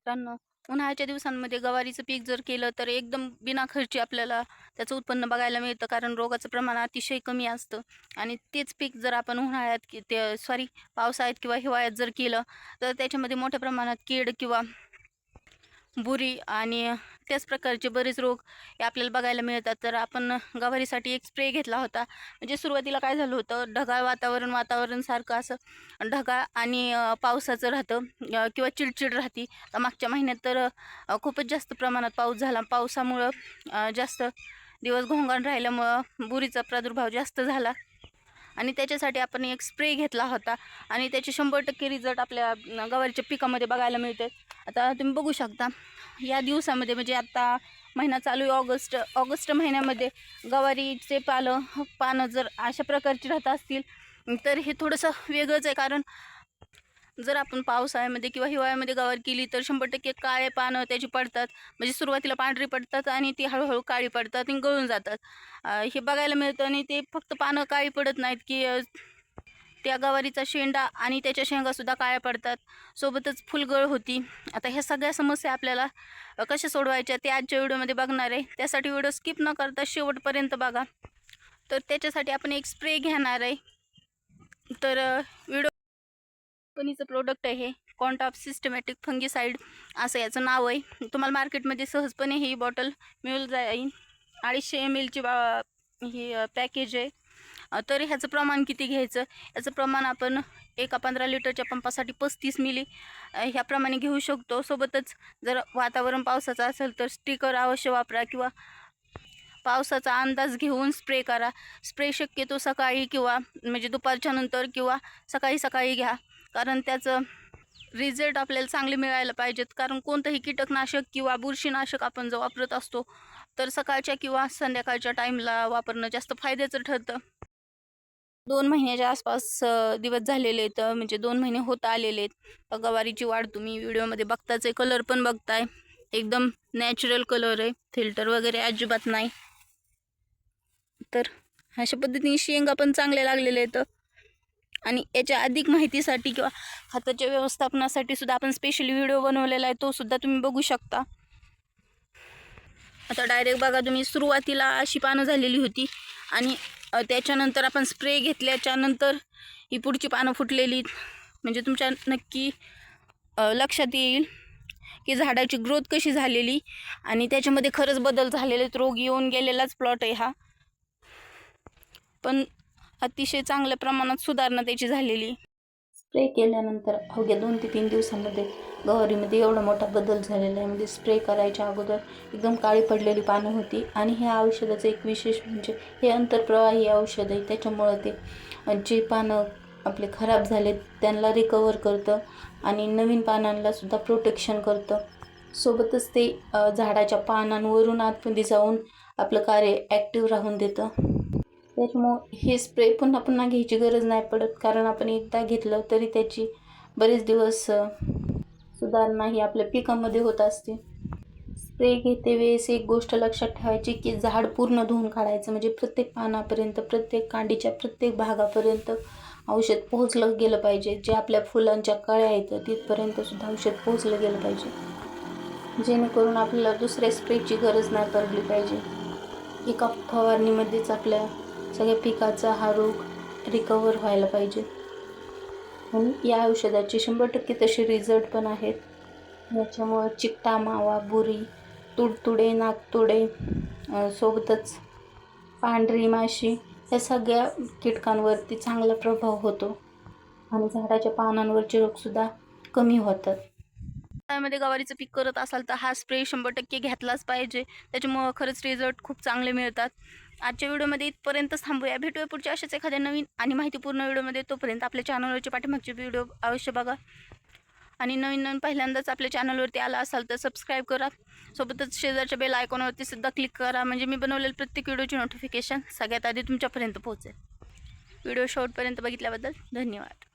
मित्रांनो, उन्हाळ्याच्या दिवसांमध्ये गवारीचं पीक जर केलं तर एकदम बिना खर्ची आपल्याला त्याचं उत्पन्न बघायला मिळतं, कारण रोगाचं प्रमाण अतिशय कमी असतं. आणि तेच पीक जर आपण उन्हाळ्यात पावसाळ्यात किंवा हिवाळ्यात जर केलं तर त्याच्यामध्ये मोठ्या प्रमाणात कीड किंवा बुरी आणि त्याच प्रकारचे बरेच रोग हे आपल्याला बघायला मिळतात. तर आपण गवारीसाठी एक स्प्रे घेतला होता. म्हणजे सुरुवातीला काय झालं होतं, ढगाळ वातावरण सारखं असं ढगाळ आणि पावसाचं राहतं किंवा चिडचिड राहते. तर मागच्या महिन्यात तर खूपच जास्त प्रमाणात पाऊस झाला. पावसामुळं जास्त दिवस घोंगाण राहिल्यामुळं बुरीचा प्रादुर्भाव जास्त झाला आणि त्याच्यासाठी आपण एक स्प्रे घेतला होता आणि त्याचे 100% रिझल्ट आपल्या गवारीच्या पिकामध्ये बघायला मिळते. आता तुम्ही बघू शकता, या दिवसामध्ये म्हणजे आता महिना चालू आहे ऑगस्ट महिन्यामध्ये गवारीचे पानं जर अशा प्रकारची राहत असतील तर हे थोडंसं वेगळंच आहे. कारण जर आपण पावसाळ्यामध्ये किंवा हिवाळ्यामध्ये गवारी केली तर 100% काळे पानं त्याची पडतात. म्हणजे सुरुवातीला पांढरी पडतात आणि ती हळूहळू काळी पडतात आणि गळून जातात. हे बघायला मिळतं. आणि ते फक्त पानं काळी पडत नाहीत की त्या गवारीचा शेंडा आणि त्याच्या शेंगासुद्धा काळ्या पडतात, सोबतच फुलगळ होती. आता ह्या सगळ्या समस्या आपल्याला कशा सोडवायच्या ते आजच्या व्हिडिओमध्ये बघणार आहे. त्यासाठी व्हिडिओ स्किप न करता शेवटपर्यंत बघा. तर त्याच्यासाठी आपण एक स्प्रे घेणार आहे. तर व्हिडिओ कंपनीचं प्रोडक्ट आहे हे, कॉन्टॉप सिस्टमॅटिक फंगीसाईड असं याचं नाव आहे. तुम्हाला मार्केटमध्ये सहजपणे ही बॉटल मिळून जाईल. 250 ml ही पॅकेज आहे. तर ह्याचं प्रमाण किती घ्यायचं, याचं प्रमाण आपण एका 15 लिटरच्या पंपासाठी 35 मिली ह्याप्रमाणे घेऊ शकतो. सोबतच जर वातावरण पावसाचं असेल तर स्टिकर अवश्य वापरा किंवा पावसाचा अंदाज घेऊन स्प्रे करा. स्प्रे शक्यतो सकाळी किंवा म्हणजे दुपारच्या नंतर किंवा सकाळी घ्या, कारण त्याचं रिझल्ट आपल्याला चांगले मिळायला पाहिजेत. कारण कोणतंही कीटकनाशक किंवा बुरशीनाशक आपण जर वापरत असतो तर सकाळच्या किंवा संध्याकाळच्या टाईमला वापरणं जास्त फायद्याचं ठरतं. 2 महिन्याच्या आसपास दिवस झालेले आहेत, म्हणजे 2 महिने होत आलेले आहेत. गवारीची वाढ तुम्ही व्हिडिओमध्ये बघताच आहे. कलर पण बघताय, एकदम नॅचरल कलर आहे, फिल्टर वगैरे अजिबात नाही. तर अशा पद्धतीने शेंगा पण चांगले लागलेले आहेत. आणि याच्या अधिक माहितीसाठी किंवा खताच्या व्यवस्थापनासाठी सुद्धा आपण स्पेशली व्हिडिओ बनवलेला आहे, तो सुद्धा तुम्ही बघू शकता. आता डायरेक्ट बघा तुम्ही, सुरुवातीला अशी पानं झालेली होती आणि त्याच्यानंतर आपण स्प्रे घेतल्याच्या नंतर ही पुढची पानं फुटलेली. म्हणजे तुमच्या नक्की लक्षात येईल की झाडाची ग्रोथ कशी झालेली आणि त्याच्यामध्ये खरंच बदल झालेले. रोग येऊन गेलेलाच प्लॉट आहे हा, पण अतिशय चांगल्या प्रमाणात सुधारणा त्याची झालेली. स्प्रे केल्यानंतर अवघ्या 2 ते 3 दिवसांमध्ये गवारीमध्ये एवढा मोठा बदल झालेला आहे. म्हणजे स्प्रे करायच्या अगोदर एकदम काळी पडलेली पानं होती. आणि ह्या औषधाचं एक विशेष म्हणजे हे अंतरप्रवाही औषध आहे, त्याच्यामुळं ते जे पानं आपले खराब झाले त्यांना रिकवर करतं आणि नवीन पानांना सुद्धा प्रोटेक्शन करतं. सोबतच ते झाडाच्या पानांवरून आतमध्ये जाऊन आपलं कार्य ॲक्टिव्ह राहून देतं. त्याच्यामुळं हे स्प्रे पुन्हा पुन्हा घ्यायची गरज नाही पडत, कारण आपण एकदा घेतलं तरी त्याची बरेच दिवस सुधारणा ही आपल्या पिकामध्ये होत असते. स्प्रे घेते वेळेस एक गोष्ट लक्षात ठेवायची की झाड पूर्ण धुवून काढायचं. म्हणजे प्रत्येक पानापर्यंत, प्रत्येक कांडीच्या प्रत्येक भागापर्यंत औषध पोहोचलं गेलं पाहिजे. जे आपल्या फुलांच्या कळ्या आहेत तिथपर्यंत सुद्धा औषध पोहोचलं गेलं पाहिजे, जेणेकरून आपल्याला दुसऱ्या स्प्रेची गरज नाही पडली पाहिजे. एका फवारणीमध्येच आपल्या सगळ्या पिकाचा हा रोग रिकवर व्हायला पाहिजे. आणि या औषधाचे 100% तसे रिझल्ट पण आहेत. याच्यामुळं चिकटा, मावा, बुरी, तुडतुडे, नाकतुडे, सोबतच पांढरी माशी या सगळ्या कीटकांवरती चांगला प्रभाव होतो आणि झाडाच्या पानांवरचे रोगसुद्धा कमी होतात. त्यामध्ये गवारीचं पीक करत असाल तर हा स्प्रे 100% घेतलाच पाहिजे. त्याच्यामुळं खरंच रिझल्ट खूप चांगले मिळतात. आजच्या व्हिडिओमध्ये इथपर्यंतच थांबूया. भेटूया पुढच्या अशाच एखाद्या नवीन आणि माहितीपूर्ण व्हिडिओमध्ये. तोपर्यंत आपल्या चॅनलवरचे पाठीमागचे व्हिडिओ अवश्य बघा आणि नवीन पहिल्यांदाच आपल्या चॅनलवरती आला असाल तर सबस्क्राईब करा. सोबतच शेजारच्या बेल आयकॉनवरती सुद्धा क्लिक करा, म्हणजे मी बनवलेले प्रत्येक व्हिडिओची नोटिफिकेशन सगळ्यात आधी तुमच्यापर्यंत पोहोचेल. व्हिडिओ शेवटपर्यंत बघितल्याबद्दल धन्यवाद.